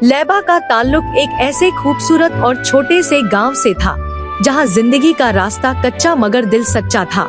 लैबा का ताल्लुक एक ऐसे खूबसूरत और छोटे से गांव से था जहां जिंदगी का रास्ता कच्चा मगर दिल सच्चा था।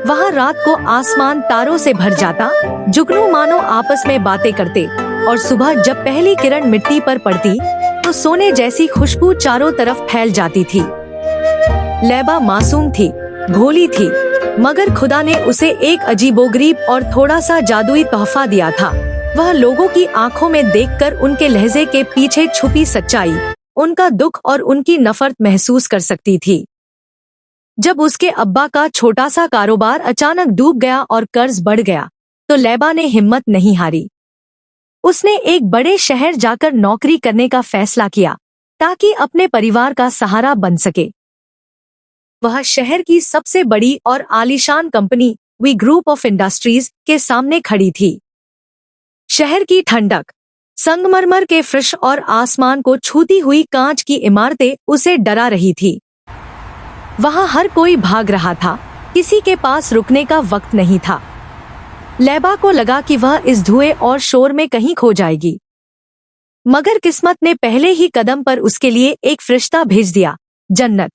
वहां रात को आसमान तारों से भर जाता, जुगनू मानो आपस में बातें करते और सुबह जब पहली किरण मिट्टी पर पड़ती तो सोने जैसी खुशबू चारों तरफ फैल जाती थी। लैबा मासूम थी, भोली थी, मगर खुदा ने उसे एक अजीबोगरीब और थोड़ा सा जादुई तोहफा दिया था। वह लोगों की आंखों में देखकर उनके लहजे के पीछे छुपी सच्चाई, उनका दुख और उनकी नफरत महसूस कर सकती थी। जब उसके अब्बा का छोटा सा कारोबार अचानक डूब गया और कर्ज बढ़ गया, तो लैबा ने हिम्मत नहीं हारी। उसने एक बड़े शहर जाकर नौकरी करने का फैसला किया ताकि अपने परिवार का सहारा बन सके। वह शहर की सबसे बड़ी और आलीशान company V group of industries के सामने खड़ी थी। शहर की ठंडक, संगमरमर के फर्श और आसमान को छूती हुई कांच की इमारतें उसे डरा रही थी। वहां हर कोई भाग रहा था, किसी के पास रुकने का वक्त नहीं था। लैबा को लगा कि वह इस धुएं और शोर में कहीं खो जाएगी, मगर किस्मत ने पहले ही कदम पर उसके लिए एक फरिश्ता भेज दिया, जन्नत।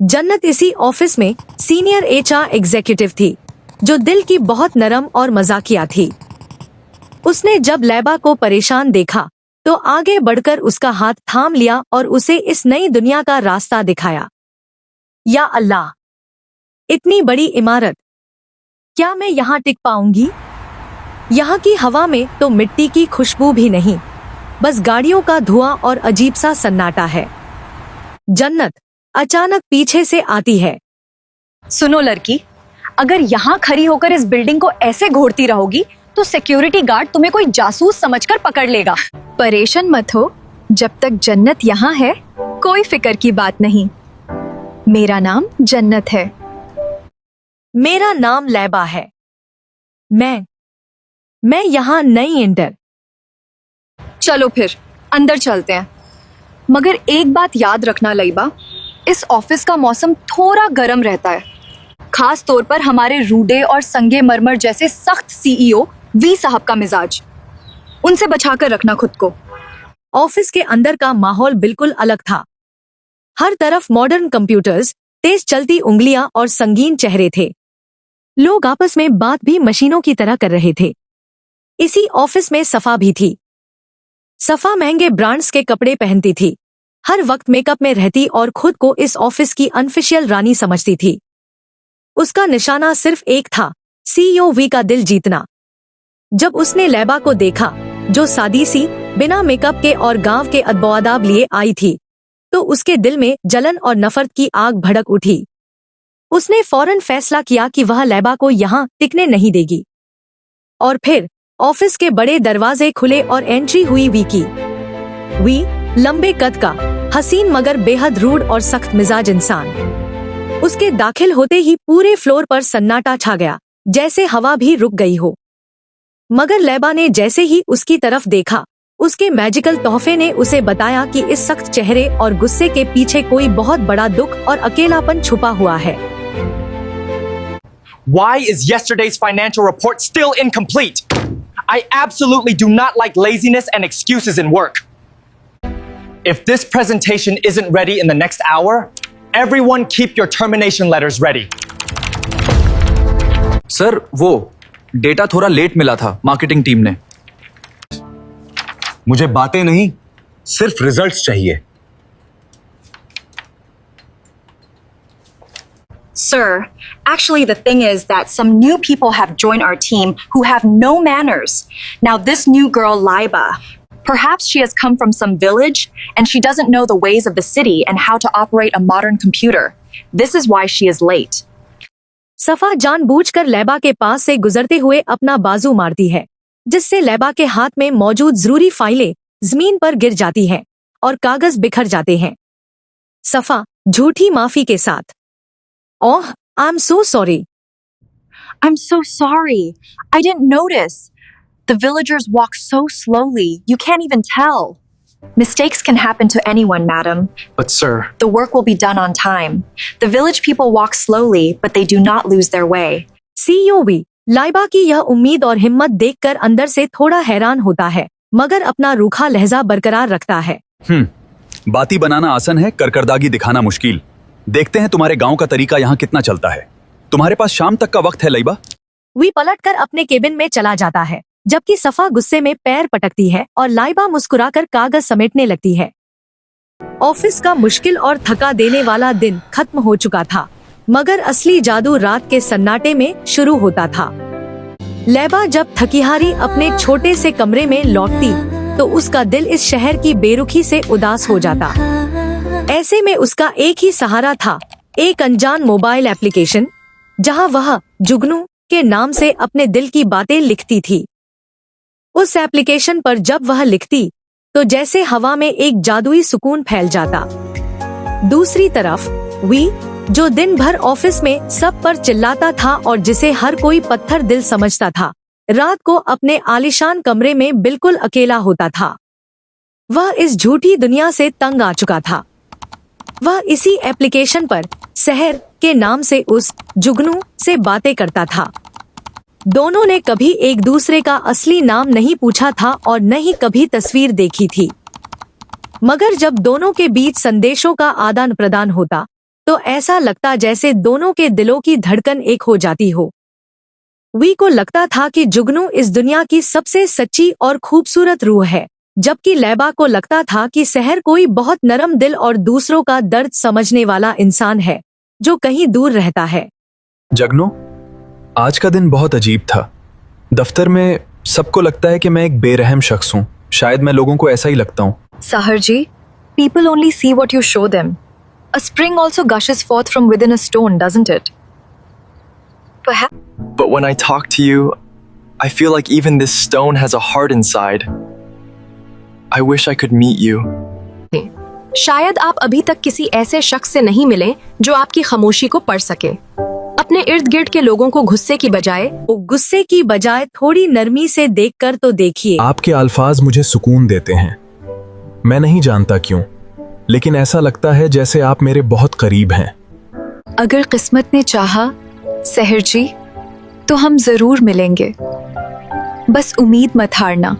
जन्नत इसी ऑफिस में सीनियर एचआर एग्जीक्यूटिव थी, जो दिल की बहुत नरम और मजाकिया थी। उसने जब लैबा को परेशान देखा तो आगे बढ़कर उसका हाथ थाम लिया और उसे इस नई दुनिया का रास्ता दिखाया। या अल्लाह, इतनी बड़ी इमारत, क्या मैं यहाँ टिक पाऊंगी? यहाँ की हवा में तो मिट्टी की खुशबू भी नहीं, बस गाड़ियों का धुआं और अजीब सा सन्नाटा है। जन्नत अचानक पीछे से आती है। सुनो लड़की, अगर यहाँ खड़ी होकर इस बिल्डिंग को ऐसे घूरती रहोगी तो सिक्योरिटी गार्ड तुम्हें कोई जासूस समझकर पकड़ लेगा। परेशान मत हो, जब तक जन्नत यहाँ है कोई फिक्र की बात नहीं। मेरा नाम जन्नत है। मेरा नाम लैबा है। मैं यहाँ नई इंटर। चलो फिर अंदर चलते हैं, मगर एक बात याद रखना लैबा, इस ऑफिस का मौसम थोड़ा गर्म रहता है, खास तौर पर हमारे रूडे और संगे मरमर जैसे सख्त सीईओ वी साहब का मिजाज, उनसे बचाकर रखना खुद को। ऑफिस के अंदर का माहौल बिल्कुल अलग था। हर तरफ मॉडर्न कंप्यूटर्स, तेज चलती उंगलियां और संगीन चेहरे थे। लोग आपस में बात भी मशीनों की तरह कर रहे थे। इसी ऑफिस में सफा भी थी। सफा महंगे ब्रांड्स के कपड़े पहनती थी, हर वक्त मेकअप में रहती और खुद को इस ऑफिस की अनऑफिशियल रानी समझती थी। उसका निशाना सिर्फ एक था, सीईओ वी का दिल जीतना। जब उसने लैबा को देखा, जो सादी सी, बिना मेकअप के और गांव के अदबोआदाब लिए आई थी, तो उसके दिल में जलन और नफरत की आग भड़क उठी। उसने फौरन फैसला किया कि वह लैबा को यहाँ टिकने नहीं देगी। और फिर ऑफिस के बड़े दरवाजे खुले और एंट्री हुई वी की। वी लंबे कद का, हसीन मगर बेहद रूड और सख्त मिजाज इंसान। उसके दाखिल होते ही पूरे फ्लोर पर सन्नाटा छा गया, जैसे हवा भी रुक गई हो। मगर लैबा ने जैसे ही उसकी तरफ देखा, उसके मैजिकल तोहफे ने उसे बताया कि इस सख्त चेहरे और गुस्से के पीछे कोई बहुत बड़ा दुख और अकेलापन छुपा हुआ है। Why is yesterday's financial report still incomplete? I absolutely do not like laziness and excuses in work. If this presentation isn't ready in the next hour, everyone keep your termination letters ready. Sir, वो data थोड़ा late मिला था marketing team ने। मुझे बातें नहीं, सिर्फ results चाहिए। Sir, actually the thing is that some new people have joined our team who have no manners. Now this new girl, Laiba, perhaps she has come from some village and she doesn't know the ways of the city and how to operate a modern computer. This is why she is late. सफा जानबूझकर लैबा के पास से गुजरते हुए अपना बाजू मारती है, जिससे लैबा के हाथ में मौजूद जरूरी फाइलें जमीन पर गिर जाती हैं और कागज बिखर जाते हैं। सफा झूठी माफी के साथ, ओह, I'm so sorry. I'm so sorry. I didn't notice. The villagers walk so slowly, you can't even tell. Mistakes can happen to anyone, madam. But sir, The work will be done on time. The village people walk slowly, but they do not lose their way. CEO भी लाइबा की यह उम्मीद और हिम्मत देखकर अंदर से थोड़ा हैरान होता है, मगर अपना रूखा लहजा बरकरार रखता है। बाती बनाना आसान है, करकरदागी दिखाना मुश्किल। देखते हैं तुम्हारे गांव का तरीका यहाँ कितना चलता है। तुम्हारे पास शाम तक का वक्त है लईबा। वी पलटकर अपने केबिन में चला जाता है, जबकि सफा गुस्से में पैर पटकती है और लाइबा मुस्कुराकर कागज समेटने लगती है। ऑफिस का मुश्किल और थका देने वाला दिन खत्म हो चुका था, मगर असली जादू रात के सन्नाटे में शुरू होता था। लैबा जब थकीहारी अपने छोटे से कमरे में लौटती तो उसका दिल इस शहर की बेरुखी से उदास हो जाता। ऐसे में उसका एक ही सहारा था, एक अनजान मोबाइल एप्लीकेशन, जहां वह जुगनू के नाम से अपने दिल की बातें लिखती थी। उस एप्लीकेशन पर जब वह लिखती तो जैसे हवा में एक जादुई सुकून फैल जाता। दूसरी तरफ वी, जो दिन भर ऑफिस में सब पर चिल्लाता था और जिसे हर कोई पत्थर दिल समझता था, रात को अपने आलीशान कमरे में बिल्कुल अकेला होता था। वह इस झूठी दुनिया से तंग आ चुका था। वह इसी एप्लीकेशन पर शहर के नाम से उस जुगनू से बातें करता था। दोनों ने कभी एक दूसरे का असली नाम नहीं पूछा था और न ही कभी तस्वीर देखी थी, मगर जब दोनों के बीच संदेशों का आदान प्रदान होता तो ऐसा लगता जैसे दोनों के दिलों की धड़कन एक हो जाती हो। वी को लगता था कि जुगनू इस दुनिया की सबसे सच्ची और खूबसूरत रूह है, जबकि लैबा को लगता था कि शहर कोई बहुत नरम दिल और दूसरों का दर्द समझने वाला इंसान है जो कहीं दूर रहता है। जगनू, आज का दिन बहुत अजीब था। दफ्तर में सबको लगता है कि मैं एक बेरहम शख्स हूँ। शायद मैं लोगों को ऐसा ही लगता हूँ। साहर जी, people only see what you show them. A spring also gushes forth from within a stone, doesn't it? Perhaps. But when I talk to you, I feel like even this stone has a heart inside. I wish I could meet you. शायद आप अभी तक किसी ऐसे शख्स से नहीं मिले जो आपकी खामोशी को पढ़ सके। अपने इर्द गिर्द के लोगों को गुस्से की बजाय थोड़ी नरमी से देखकर तो देखिए। आपके अल्फाज मुझे सुकून देते हैं। मैं नहीं जानता क्यों, लेकिन ऐसा लगता है जैसे आप मेरे बहुत करीब हैं। अगर किस्मत ने चाहा सहर जी, तो हम जरूर मिलेंगे। बस उम्मीद मत हारना।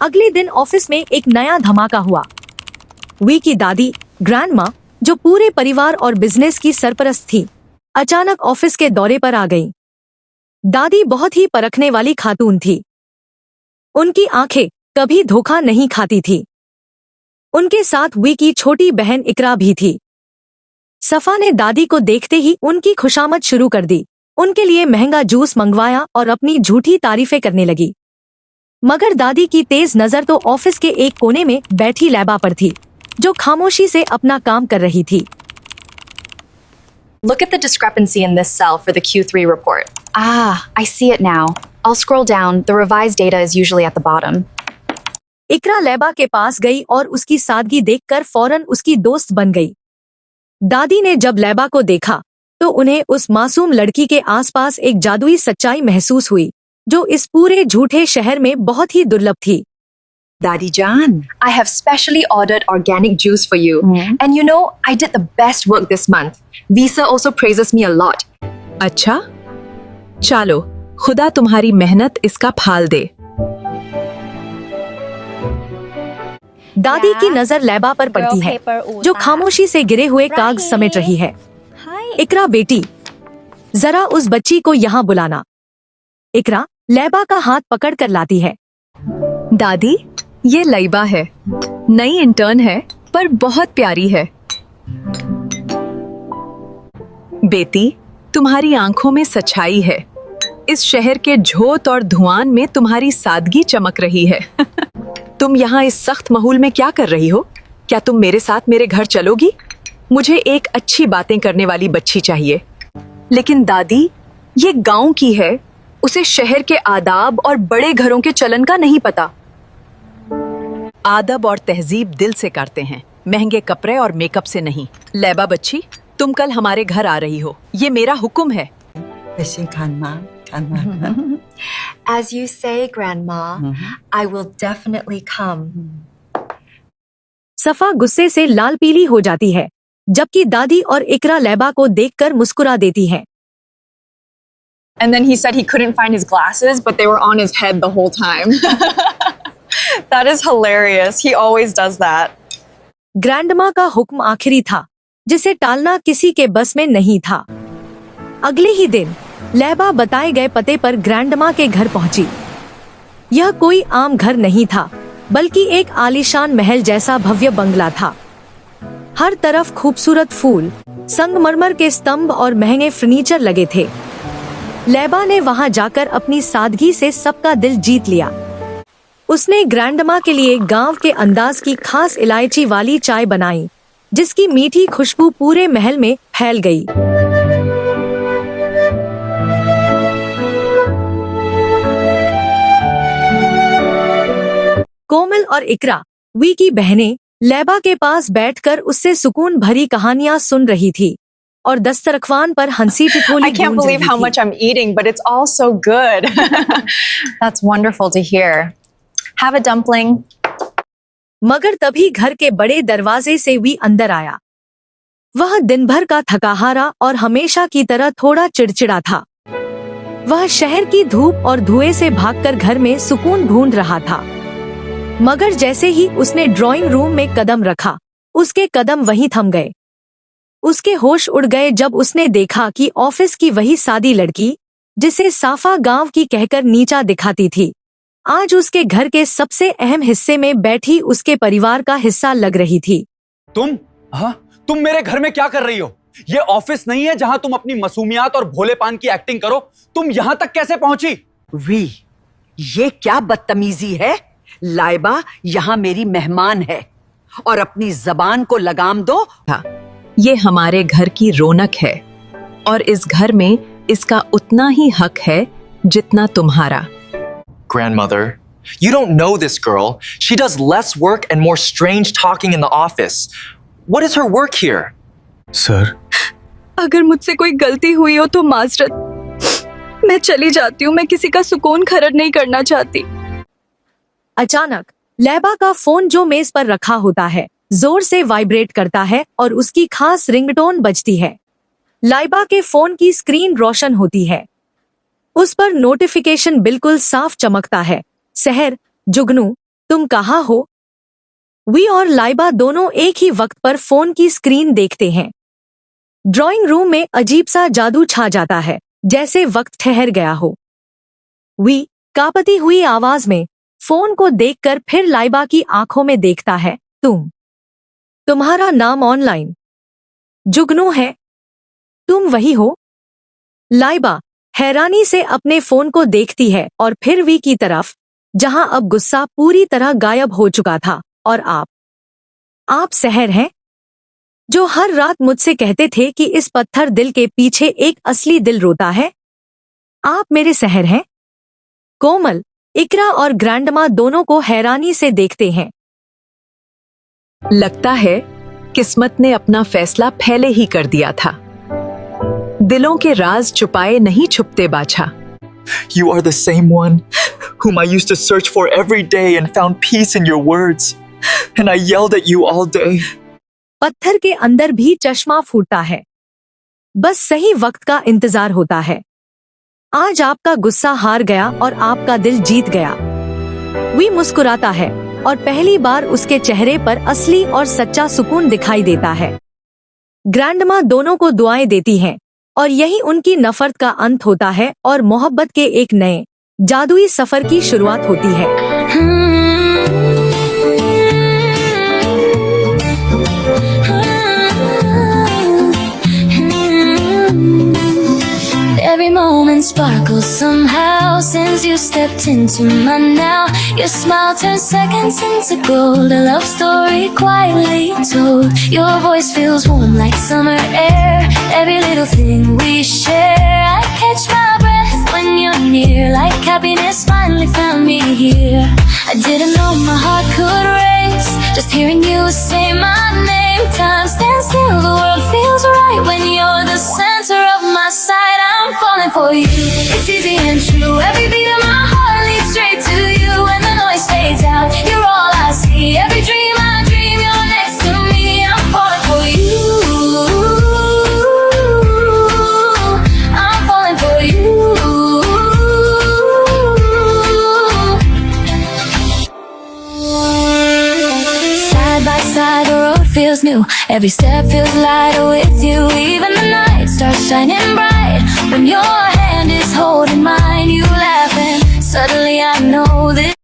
अगले दिन ऑफिस में एक नया धमाका हुआ। वी की दादी ग्रैंडमा, जो पूरे परिवार और बिजनेस की सरपरस्त थी, अचानक ऑफिस के दौरे पर आ गई। दादी बहुत ही परखने वाली खातून थी। उनकी आंखें कभी धोखा नहीं खाती थी। उनके साथ वी की छोटी बहन इकरा भी थी। सफा ने दादी को देखते ही उनकी खुशामद शुरू कर दी, उनके लिए महंगा जूस मंगवाया और अपनी झूठी तारीफें करने लगी। मगर दादी की तेज नजर तो ऑफिस के एक कोने में बैठी लैबा पर थी, जो खामोशी से अपना काम कर रही थी। Look at the discrepancy in this cell for the Q3 report. Ah, I see it now. I'll scroll down. The revised data is usually at the bottom. इकरा लैबा के पास गई और उसकी सादगी देखकर फौरन उसकी दोस्त बन गई। दादी ने जब लैबा को देखा तो उन्हें उस मासूम लड़की के आसपास एक जादुई सच्चाई महसूस हुई, जो इस पूरे झूठे शहर में बहुत ही दुर्लभ थी। Daddy Jan, I have specially ordered organic juice for you. And you know, I did the best work this month. Visa also praises me a lot. अच्छा, चलो, खुदा तुम्हारी मेहनत इसका फाल दे। दादी की नजर लैबा पर पड़ती है, जो खामोशी से गिरे हुए कागज समेट रही है। इकरा बेटी, जरा उस बच्ची को यहाँ बुलाना। इकरा लैबा का हाथ पकड़ कर लाती है। दादी, ये लैबा है, नई इंटर्न है पर बहुत प्यारी है। बेटी, तुम्हारी आंखों में सच्चाई है। इस शहर के झोंत और धुआं में तुम्हारी सादगी चमक रही है। तुम यहाँ इस सख्त माहौल में क्या कर रही हो? क्या तुम मेरे साथ मेरे घर चलोगी? मुझे एक अच्छी बातें करने वाली बच्ची चाहिए। लेकिन दादी, ये गांव की है, उसे शहर के आदाब और बड़े घरों के चलन का नहीं पता। आदब और तहजीब दिल से करते हैं, महंगे कपड़े और मेकअप से नहीं। लैबा बच्ची, तुम कल हमारे घर आ रही हो, ये मेरा हुक्म है। As you say, Grandma, I will definitely come. सफा गुस्से से लाल पीली हो जाती है, जबकि दादी और इकरा लैबा को देखकर मुस्कुरा देती है। And then he said he couldn't find his glasses, but they were on his head the whole time. That is hilarious. He always does that. Grandma का हुक्म आखिरी था, जिसे टालना किसी के बस में नहीं था। अगले ही दिन लैबा बताए गए पते पर ग्रैंडमा के घर पहुंची। यह कोई आम घर नहीं था, बल्कि एक आलीशान महल जैसा भव्य बंगला था। हर तरफ खूबसूरत फूल, संगमरमर के स्तंभ और महंगे फर्नीचर लगे थे। लैबा ने वहां जाकर अपनी सादगी से सबका दिल जीत लिया। उसने ग्रैंडमा के लिए गांव के अंदाज की खास इलायची वाली चाय बनाई, जिसकी मीठी खुशबू पूरे महल में फैल गई। कोमल और इकरा, वी की बहनें, लैबा के पास बैठकर उससे सुकून भरी कहानियां सुन रही थी और दस्तरखान पर हंसी ठिठोली I can't गूंज believe रही how थी। much I'm eating, but it's all so good. That's wonderful to hear. Have a dumpling. मगर तभी घर के बड़े दरवाजे से वी अंदर आया। वह दिन भर का थकाहारा और हमेशा की तरह थोड़ा चिड़चिड़ा था। वह शहर की धूप और धुएं से भागकर घर में सुकून ढूंढ रहा था। मगर जैसे ही उसने ड्राइंग रूम में कदम रखा, उसके कदम वहीं थम गए। उसके होश उड़ गए जब उसने देखा कि ऑफिस की वही सादी लड़की, जिसे साफा गांव की कहकर नीचा दिखाती थी, आज उसके घर के सबसे अहम हिस्से में बैठी उसके परिवार का हिस्सा लग रही थी। तुम मेरे घर में क्या कर रही हो? ये ऑफिस नहीं है जहां तुम अपनी मासूमियत और भोलेपान की एक्टिंग करो। तुम यहां तक कैसे पहुंची? वी, ये क्या बदतमीजी है? लाइबा यहाँ मेरी मेहमान है और अपनी जबान को लगाम दो। ये हमारे घर की रौनक है और इस घर में इसका उतना ही हक है जितना तुम्हारा। Grandmother, you don't know this girl. She does less work and more strange talking in the office. What is her work here? Sir, अगर मुझसे कोई गलती हुई हो तो माजरत। मैं चली जाती हूँ, मैं किसी का सुकून खरड़ नहीं करना चाहती। अचानक लैबा का फोन, जो मेज पर रखा होता है, जोर से वाइब्रेट करता है और उसकी खास रिंगटोन बजती है। लाइबा के फोन की स्क्रीन रोशन होती है। उस पर नोटिफिकेशन बिल्कुल साफ चमकता है। सहर, जुगनू, तुम कहाँ हो? वी और लाइबा दोनों एक ही वक्त पर फोन की स्क्रीन देखते हैं। ड्राइंग रूम में अजीब सा जादू छा जाता है, जैसे वक्त ठहर गया हो। वी कांपती हुई आवाज में फोन को देखकर फिर लाइबा की आंखों में देखता है। तुम्हारा नाम ऑनलाइन जुगनू है, तुम वही हो? लाइबा हैरानी से अपने फोन को देखती है और फिर वी की तरफ, जहां अब गुस्सा पूरी तरह गायब हो चुका था। और आप सहर हैं, जो हर रात मुझसे कहते थे कि इस पत्थर दिल के पीछे एक असली दिल रोता है? आप मेरे सहर हैं? कोमल, इकरा और ग्रैंडमा दोनों को हैरानी से देखते हैं। लगता है किस्मत ने अपना फैसला पहले ही कर दिया था। दिलों के राज छुपाए नहीं छुपते बाछा। You are the same one whom I used to search for every day and found peace in your words. And I yelled at you all day. पत्थर के अंदर भी चश्मा फूटता है। बस सही वक्त का इंतजार होता है। आज आपका गुस्सा हार गया और आपका दिल जीत गया। वी मुस्कुराता है और पहली बार उसके चेहरे पर असली और सच्चा सुकून दिखाई देता है। ग्रैंडमा दोनों को दुआएं देती हैं और यही उनकी नफरत का अंत होता है और मोहब्बत के एक नए जादुई सफर की शुरुआत होती है। Every moment sparkles somehow since you stepped into my now. Your smile turns seconds into gold, a love story quietly told. Your voice feels warm like summer air, every little thing we share. I catch my breath when you're near, like happiness finally found me here. I didn't know my heart could race, just hearing you say my name. Time stands still, the world feels right when you're the center of my sight. I'm falling for you, it's easy and true. Every beat of my heart leads straight to you. When the noise fades out, you're all I see. Every dream I dream, you're next to me. I'm falling for you, I'm falling for you. inside, the road feels new. Every step feels lighter with you. Even the night starts shining bright when your hand is holding mine. You laugh and suddenly